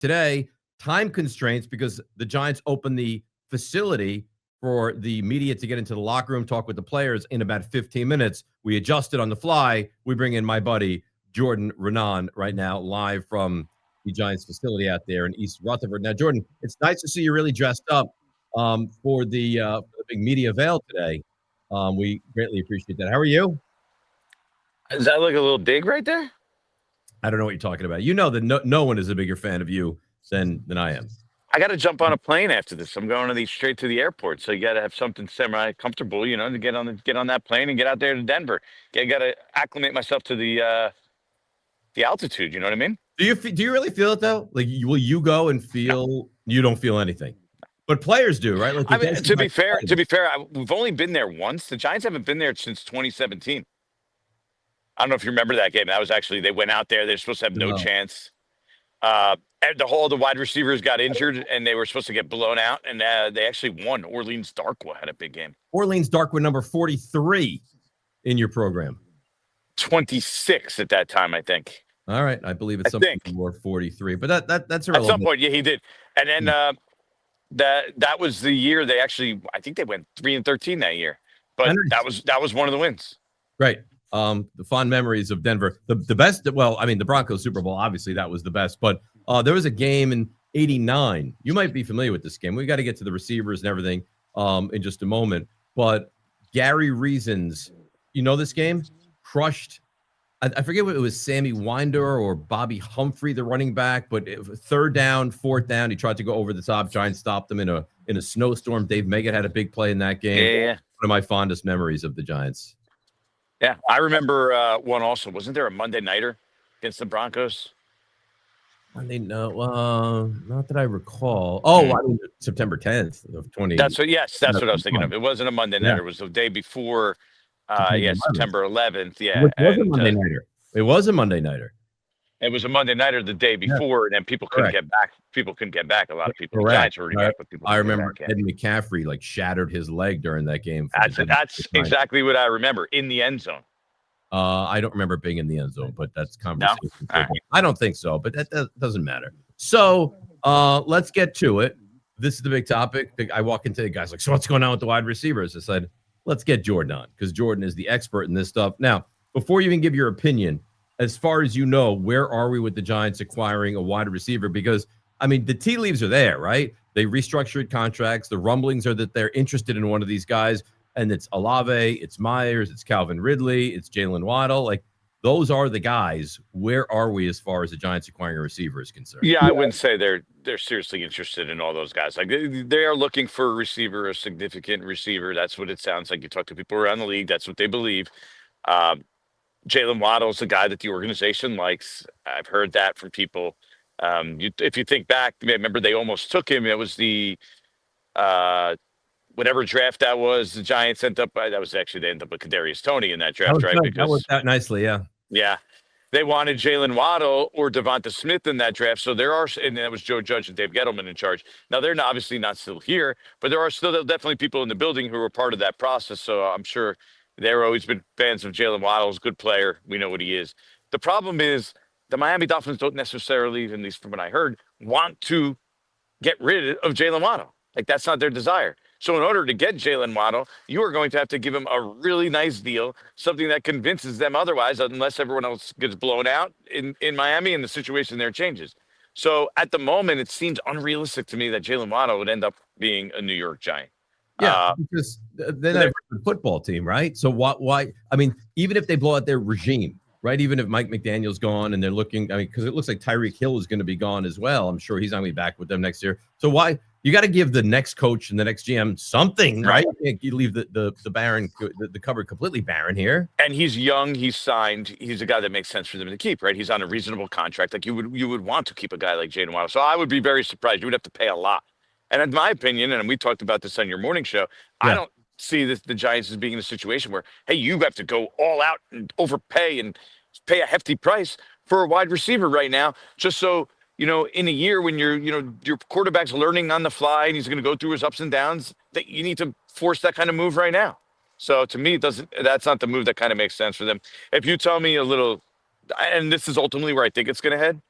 today, time constraints because the Giants opened the facility for the media to get into the locker room, talk with the players in about 15 minutes. We adjusted on the fly. We bring in my buddy, Jordan Raanan, right now, live from the Giants facility out there in East Rothenberg. Now, Jordan, it's nice to see you really dressed up for the big media avail today. We greatly appreciate that. How are you? Does that look a little big right there? I don't know what you're talking about. You know that no one is a bigger fan of you than I am. I got to jump on a plane after this. I'm going straight to the airport, so you got to have something semi-comfortable, to get on that plane and get out there to Denver. I got to acclimate myself to the altitude. You know what I mean? Do you really feel it though? Like, will you go and feel you don't feel anything? But players do, right? Like, I mean, to be fair, we've only been there once. The Giants haven't been there since 2017. I don't know if you remember that game. That was actually, they went out there. They're supposed to have no chance. The wide receivers got injured, and they were supposed to get blown out, and they actually won. Orleans Darkwa had a big game. Orleans Darkwa, number 43 in your program. 26 at that time, I think. All right, I believe it's something more 43, but that's irrelevant. At some point, yeah, he did. And then that was the year they actually, I think they went 3-13 that year. But that was one of the wins. Right. The fond memories of Denver. The best, well, I mean, the Broncos Super Bowl, obviously that was the best, but there was a game in 89. You might be familiar with this game. We got to get to the receivers and everything in just a moment. But Gary Reasons, you know this game? Crushed. I forget what it was, Sammy Winder or Bobby Humphrey, the running back, but third down, fourth down, he tried to go over the top. Giants stopped him in a snowstorm. Dave Meggett had a big play in that game. Yeah. One of my fondest memories of the Giants. Yeah, I remember one also. Wasn't there a Monday nighter against the Broncos? Monday, no, not that I recall. Oh, I mean, September 10th of 20. That's what I was thinking of. It wasn't a Monday nighter. It was the day before. September 11th. Yeah, it was a Monday nighter. It was a Monday nighter. It was a Monday nighter the day before, and then people couldn't get back. People couldn't get back. A lot of people. Correct. I remember Ed McCaffrey shattered his leg during that game. That's exactly what I remember in the end zone. I don't remember being in the end zone, but that's conversation. No? I don't think so, but that doesn't matter. So let's get to it. This is the big topic. I walk into the guys like, so what's going on with the wide receivers? I said, let's get Jordan on because Jordan is the expert in this stuff. Now, before you even give your opinion, as far as you know, where are we with the Giants acquiring a wide receiver? Because, I mean, the tea leaves are there, right? They restructured contracts. The rumblings are that they're interested in one of these guys, and it's Olave, it's Myers, it's Calvin Ridley, it's Jalen Waddle. Like, those are the guys. Where are we as far as the Giants acquiring a receiver is concerned? Yeah, I wouldn't say they're seriously interested in all those guys. Like, they are looking for a receiver, a significant receiver. That's what it sounds like. You talk to people around the league, that's what they believe. Jalen Waddle is the guy that the organization likes. I've heard that from people. If you think back, remember they almost took him. It was the whatever draft that was. The Giants ended up. That was actually they ended up with Kadarius Toney in that draft, right? Because that worked out nicely, yeah. Yeah, they wanted Jalen Waddle or Devonta Smith in that draft. So there are, and that was Joe Judge and Dave Gettleman in charge. Now they're obviously not still here, but there are still definitely people in the building who were part of that process. So I'm sure. They've always been fans of Jalen Waddle. He's a good player. We know what he is. The problem is the Miami Dolphins don't necessarily, at least from what I heard, want to get rid of Jalen Waddle. Like, that's not their desire. So in order to get Jalen Waddle, you are going to have to give him a really nice deal, something that convinces them otherwise, unless everyone else gets blown out in Miami and the situation there changes. So at the moment, it seems unrealistic to me that Jalen Waddle would end up being a New York Giant. Yeah, because they're not a football team, right? So why? I mean, even if they blow out their regime, right? Even if Mike McDaniel's gone and they're looking, I mean, because it looks like Tyreek Hill is going to be gone as well. I'm sure he's not going to be back with them next year. So why? You got to give the next coach and the next GM something, right? You leave the barren, the cupboard completely barren here. And he's young. He's signed. He's a guy that makes sense for them to keep, right? He's on a reasonable contract. Like you would want to keep a guy like Jalen Waddle. So I would be very surprised. You would have to pay a lot. And in my opinion, and we talked about this on your morning show, I don't see the Giants as being in a situation where, hey, you have to go all out and overpay and pay a hefty price for a wide receiver right now, just so, in a year when your quarterback's learning on the fly and he's going to go through his ups and downs, that you need to force that kind of move right now. So to me, that's not the move that kind of makes sense for them. If you tell me a little, and this is ultimately where I think it's going to head,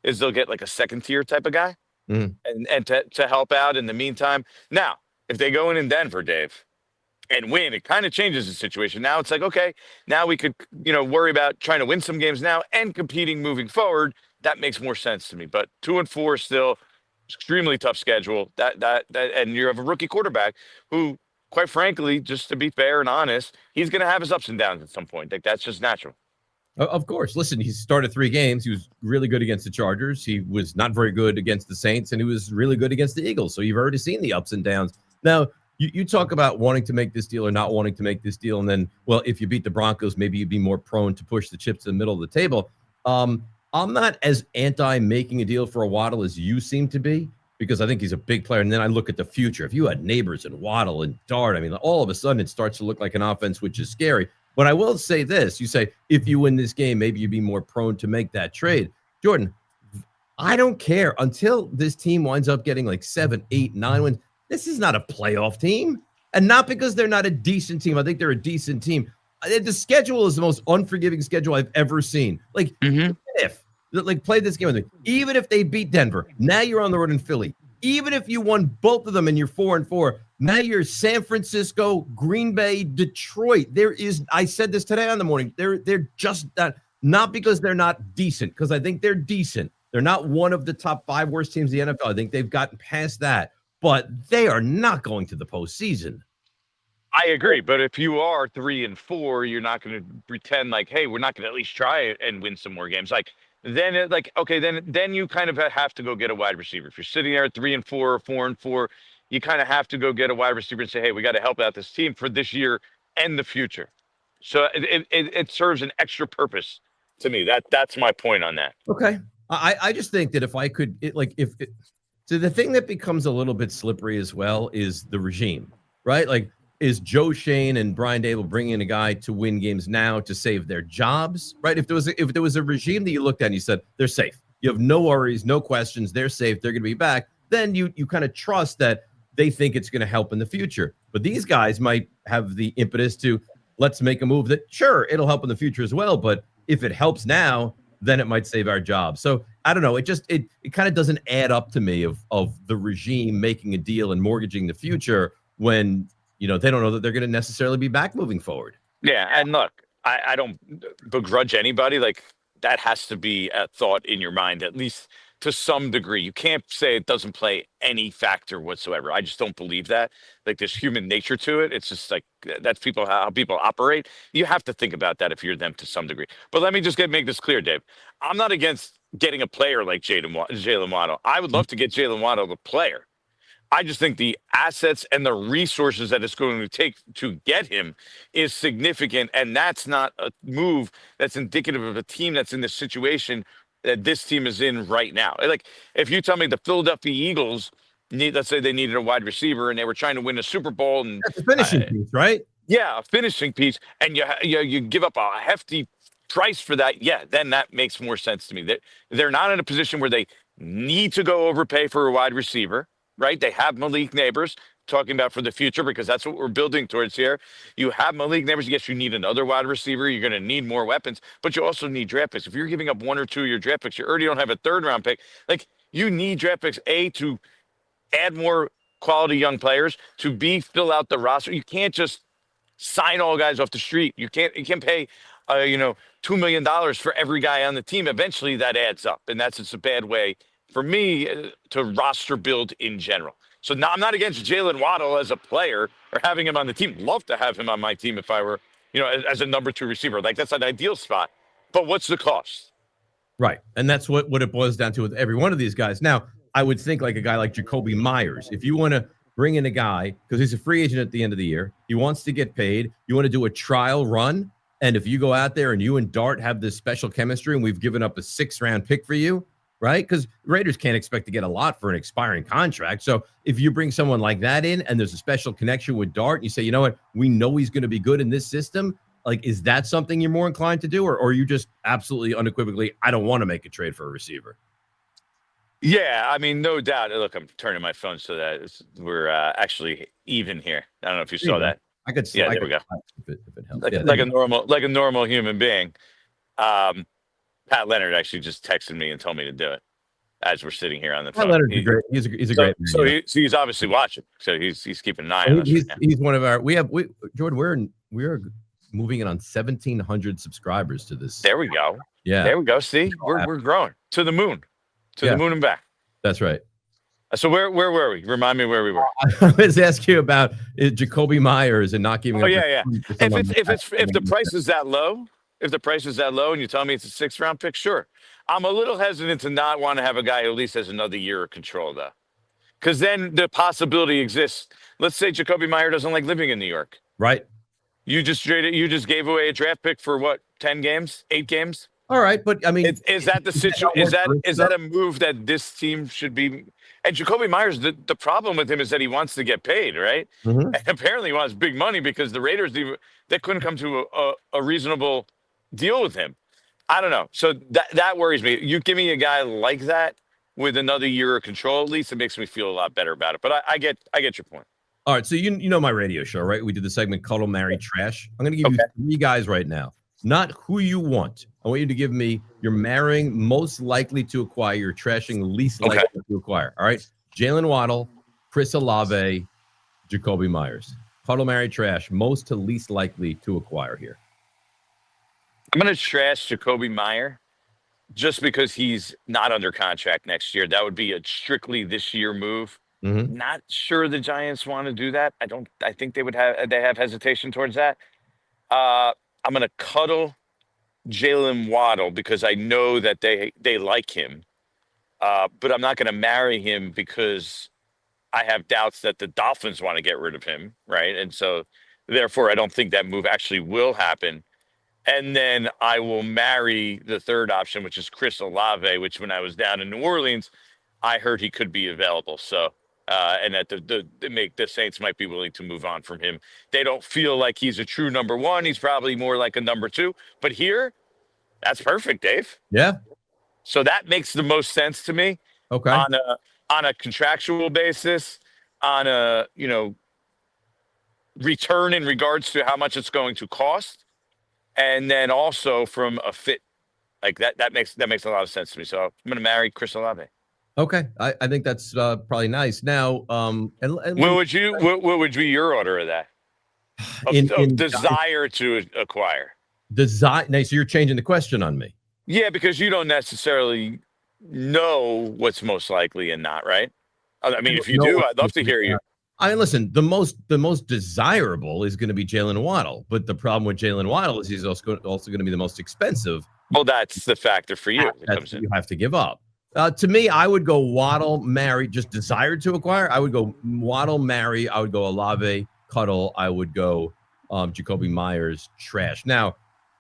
is they'll get like a second tier type of guy Mhm. and to help out in the meantime. Now, if they go in Denver, Dave, and win, it kind of changes the situation. Now it's like, okay, now we could, worry about trying to win some games now and competing moving forward. That makes more sense to me. But 2-4 still extremely tough schedule. And you have a rookie quarterback who, quite frankly, just to be fair and honest, he's going to have his ups and downs at some point. Like that's just natural. Of course. Listen, he started 3 games. He was really good against the Chargers. He was not very good against the Saints, and he was really good against the Eagles. So you've already seen the ups and downs. Now, you talk about wanting to make this deal or not wanting to make this deal, and then, well, if you beat the Broncos, maybe you'd be more prone to push the chips to the middle of the table. I'm not as anti making a deal for a Waddle as you seem to be, because I think he's a big player. And then I look at the future. If you had Neighbors and Waddle and Dart, I mean, all of a sudden it starts to look like an offense, which is scary. But I will say this. You say, if you win this game, maybe you'd be more prone to make that trade. Jordan, I don't care until this team winds up getting like 7, 8, 9 wins. This is not a playoff team. And not because they're not a decent team. I think they're a decent team. The schedule is the most unforgiving schedule I've ever seen. Like, play this game with me. Even if they beat Denver, now you're on the road in Philly. Even if you won both of them and you're 4-4, now you're San Francisco, Green Bay, Detroit. I said this today on the morning. They're just not because they're not decent, because I think they're decent. They're not one of the top 5 worst teams in the NFL. I think they've gotten past that. But they are not going to the postseason. I agree. But if you are 3-4, you're not going to pretend like, hey, we're not going to at least try and win some more games. Like, then then you kind of have to go get a wide receiver. If you're sitting there at 3-4 or 4-4, you kind of have to go get a wide receiver and say, hey, we got to help out this team for this year and the future. So it serves an extra purpose to me. That's my point on that. Okay. I just think that if I could, so the thing that becomes a little bit slippery as well is the regime, right? Like, is Joe Shane and Brian Dable bringing in a guy to win games now to save their jobs, right? If there was a regime that you looked at and you said they're safe, you have no worries, no questions, they're safe, they're going to be back, then you kind of trust that they think it's going to help in the future. But these guys might have the impetus to, let's make a move that, sure, it'll help in the future as well, but if it helps now, then it might save our job. So I don't know. It kind of doesn't add up to me of the regime making a deal and mortgaging the future when, they don't know that they're going to necessarily be back moving forward. Yeah. And look, I don't begrudge anybody. Like, that has to be a thought in your mind, at least to some degree. You can't say it doesn't play any factor whatsoever. I just don't believe that. Like, there's human nature to it. It's just like that's how people operate. You have to think about that if you're them to some degree. But let me just make this clear, Dave. I'm not against getting a player like Jalen Waddle. I would love to get Jalen Waddle the player. I just think the assets and the resources that it's going to take to get him is significant. And that's not a move that's indicative of a team that's in the situation that this team is in right now. Like, if you tell me the Philadelphia Eagles let's say they needed a wide receiver and they were trying to win a Super Bowl, and that's a finishing piece, right? Yeah, a finishing piece, and you give up a hefty price for that. Yeah, then that makes more sense to me. They're not in a position where they need to go overpay for a wide receiver, right? They have Malik Neighbors, talking about for the future, because that's what we're building towards here. You have Malik Neighbors. Yes, you need another wide receiver. You're going to need more weapons, but you also need draft picks. If you're giving up 1 or 2 of your draft picks, you already don't have a 3rd round pick. Like, you need draft picks, A, to add more quality young players, to B, fill out the roster. You can't just sign all guys off the street. You can't pay, $2 million for every guy on the team. Eventually that adds up. And that's just a bad way for me to roster build in general. So now I'm not against Jalen Waddle as a player or having him on the team. Love to have him on my team if I were, as a number 2 receiver. Like, that's an ideal spot. But what's the cost? Right. And that's what it boils down to with every one of these guys. Now, I would think like a guy like Jacoby Myers. If you want to bring in a guy, because he's a free agent at the end of the year, he wants to get paid, you want to do a trial run, and if you go out there and you and Dart have this special chemistry and we've given up a 6th round pick for you, right? Because Raiders can't expect to get a lot for an expiring contract. So if you bring someone like that in and there's a special connection with Dart, and you say, you know what, we know he's going to be good in this system, like, is that something you're more inclined to do? Or are you just absolutely unequivocally, I don't want to make a trade for a receiver? Yeah, I mean, no doubt. Look, I'm turning my phone so that we're actually even here. I don't know if you saw that. I could. Yeah, there we go. If it helps. Like a normal human being. Pat Leonard actually just texted me and told me to do it. as we're sitting here on the That phone. Leonard's great. He's a So, great man. so, Yeah. he's obviously watching. So he's keeping an eye on us He's right now. he's one of our. Jordan. We're moving in on 1,700 subscribers to this. There we go. Yeah, There we go. See, we're growing to the moon, Yeah. the moon and back. that's right. So where were we? Remind me where we were. I was asking you about Jacoby Myers and not giving Oh up. yeah. If the price is that low, and you tell me it's a 6th round pick, sure. I'm a little hesitant to not want to have a guy who at least has another year of control though, because then the possibility exists. Let's say Jacoby Meyer doesn't like living in New York. Right. You just gave away a draft pick for what? 10 games, 8 games. All right, but I mean, Is that the situation? Is that a move that this team should be? And Jacoby Myers, the problem with him is that he wants to get paid, right? Mhm. And apparently he wants big money because the Raiders they couldn't come to a reasonable deal with him. I don't know. So that worries me. You give me a guy like that with another year of control, at least it makes me feel a lot better about it. But I get your point. All right, so you know my radio show, right? We did the segment Cuddle, Marry, Trash. I'm going to give you 3 guys right now. Not who you want. I want you to give me your marrying most likely to acquire, your trashing least likely to acquire. All right? Jalen Waddle, Chris Olave, Jacoby Myers. Cuddle, Marry, Trash, most to least likely to acquire here. I'm going to trash Jacoby Meyer just because he's not under contract next year. That would be a strictly this year move. Mm-hmm. Not sure the Giants want to do that. I think they have hesitation towards that. I'm going to cuddle Jalen Waddle because I know that they like him. But I'm not going to marry him because I have doubts that the Dolphins want to get rid of him, right? And so therefore I don't think that move actually will happen. And then I will marry the third option, which is Chris Olave, which when I was down in New Orleans, I heard he could be available. So and that the Saints might be willing to move on from him. They don't feel like he's a true number 1. He's probably more like a number 2. But here, that's perfect, Dave. Yeah. So that makes the most sense to me. Okay. On a contractual basis, on a return in regards to how much it's going to cost, and then also from a fit like that makes a lot of sense to me. So I'm going to marry Chris Olave. Okay, I think that's probably nice. Now, and what would be your order of that? Of desire to acquire. Desire. Now, so you're changing the question on me. Yeah, because you don't necessarily know what's most likely and not, right? I mean, if you do, I'd love to hear you. I mean, listen, the most desirable is going to be Jalen Waddle, but the problem with Jalen Waddle is he's also going to be the most expensive. Well, that's the factor for you. You have to give up. To me, I would go Waddle, marry, just desired to acquire. I would go Waddle, marry. I would go Olave, Cuddle. I would go Jacoby Myers, trash. Now,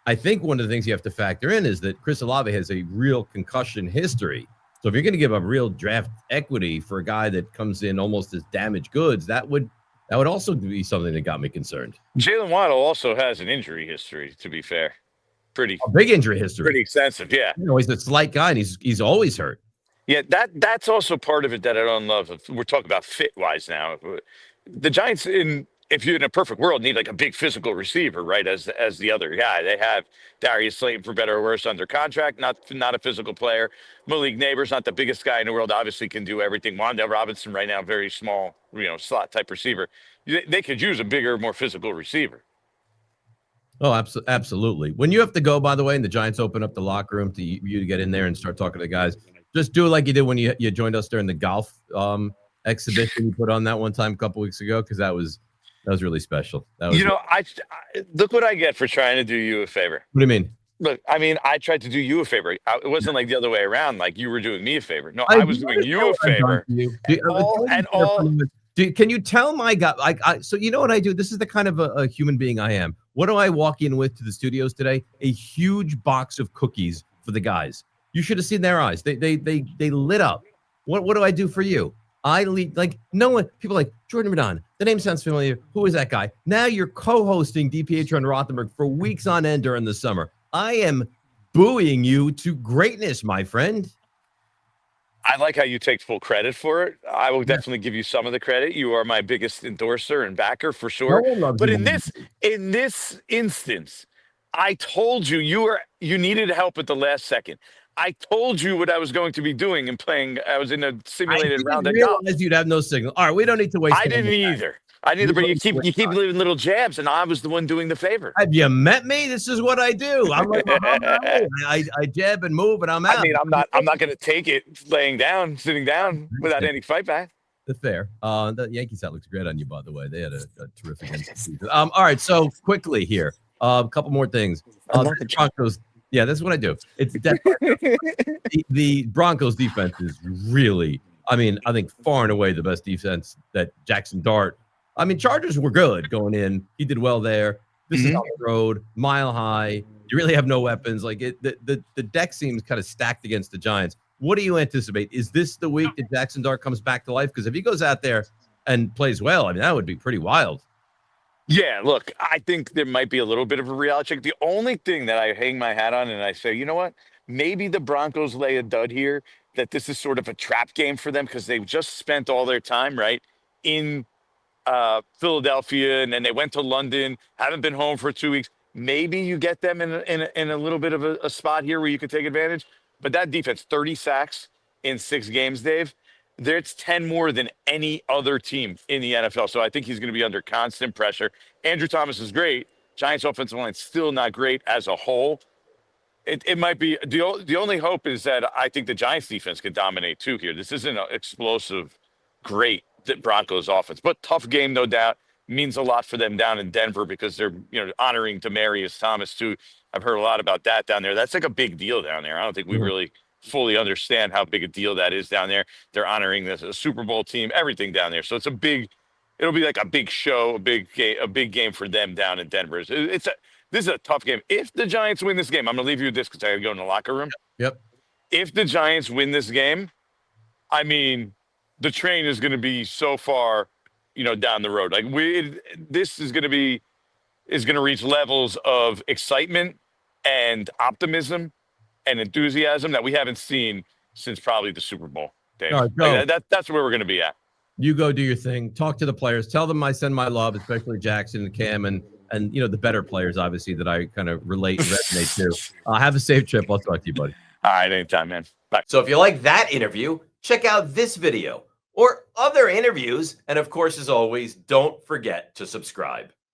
I think one of the things you have to factor in is that Chris Olave has a real concussion history. So if you're going to give up real draft equity for a guy that comes in almost as damaged goods, that would also be something that got me concerned. Jalen Waddle also has an injury history, to be fair. A big injury history. Pretty extensive, yeah. He's a slight guy, and he's always hurt. Yeah, that's also part of it that I don't love. We're talking about fit-wise now. The Giants, if you're in a perfect world, need like a big physical receiver, right? As the other guy, they have Darius Slayton, for better or worse, under contract. Not a physical player. Malik Neighbors, not the biggest guy in the world. Obviously, can do everything. Wan'Dale Robinson, right now, very small, slot type receiver. They could use a bigger, more physical receiver. Oh, absolutely. When you have to go, by the way, and the Giants open up the locker room to you to get in there and start talking to the guys, just do it like you did when you joined us during the golf exhibition you put on that one time a couple weeks ago, because that was really special. That was I look what I get for trying to do you a favor. What do you mean? Look, I mean, I tried to do you a favor. It wasn't like the other way around, like you were doing me a favor. No, I was doing you a favor. Can you tell my guy? So you know what I do? This is the kind of a human being I am. What do I walk in with to the studios today? A huge box of cookies for the guys. You should have seen their eyes. They lit up. What do I do for you? I lead like no one. People are like Jordan Raanan. The name sounds familiar. Who is that guy? Now you're co-hosting DPH on Rothenberg for weeks on end during the summer. I am buoying you to greatness, my friend. I like how you take full credit for it. I will definitely give you some of the credit. You are my biggest endorser and backer for sure. But in this instance, I told you you needed help at the last second. I told you what I was going to be doing and playing. I was in a I simulated didn't round of golf. realize you'd have no signal. All right, we don't need to waste I time didn't with that. either. I didn't either, but you keep leaving little jabs, and I was the one doing the favor. Have you met me? This is what I do. I'm like Muhammad Ali. I jab and move, and I'm out. I mean, I'm not going to take it sitting down without any fight back. That's fair. The Yankees hat looks great on you, by the way. They had a terrific end to the season. All right, so quickly here, a couple more things. The Broncos. Yeah, that's what I do. It's the Broncos defense is really, I mean, I think far and away the best defense that Jackson Dart. I mean, Chargers were good going in. He did well there. This is on the road, mile high. You really have no weapons. Like the deck seems kind of stacked against the Giants. What do you anticipate? Is this the week that Jackson Dart comes back to life? Because if he goes out there and plays well, I mean, that would be pretty wild. Yeah, look, I think there might be a little bit of a reality check. The only thing that I hang my hat on and I say, you know what? Maybe the Broncos lay a dud here, that this is sort of a trap game for them because they've just spent all their time, right, in Philadelphia, and then they went to London, haven't been home for 2 weeks. Maybe you get them in a little bit of a spot here where you could take advantage. But that defense, 30 sacks in 6 games, Dave, that's 10 more than any other team in the NFL. So I think he's going to be under constant pressure. Andrew Thomas is great. Giants offensive line still not great as a whole. It might be the only hope is that I think the Giants defense could dominate too here. This isn't an explosive, great Broncos offense, but tough game, no doubt. Means a lot for them down in Denver because they're honoring Demaryius Thomas too. I've heard a lot about that down there. That's like a big deal down there. I don't think we really fully understand how big a deal that is down there. They're honoring the Super Bowl team, everything down there. So it'll be like a big show, a big game for them down in Denver. This is a tough game. If the Giants win this game, I'm gonna leave you with this because I gotta go in the locker room. Yep. If the Giants win this game, I mean, the train is gonna be so far, down the road. Like this is gonna reach levels of excitement and optimism and enthusiasm that we haven't seen since probably the Super Bowl. Dave. All right, that's where we're going to be at. You go do your thing. Talk to the players. Tell them I send my love, especially Jackson and Cam and the better players, obviously, that I kind of resonate to. Have a safe trip. I'll talk to you, buddy. All right, anytime, man. Bye. So if you like that interview, check out this video or other interviews. And of course, as always, don't forget to subscribe.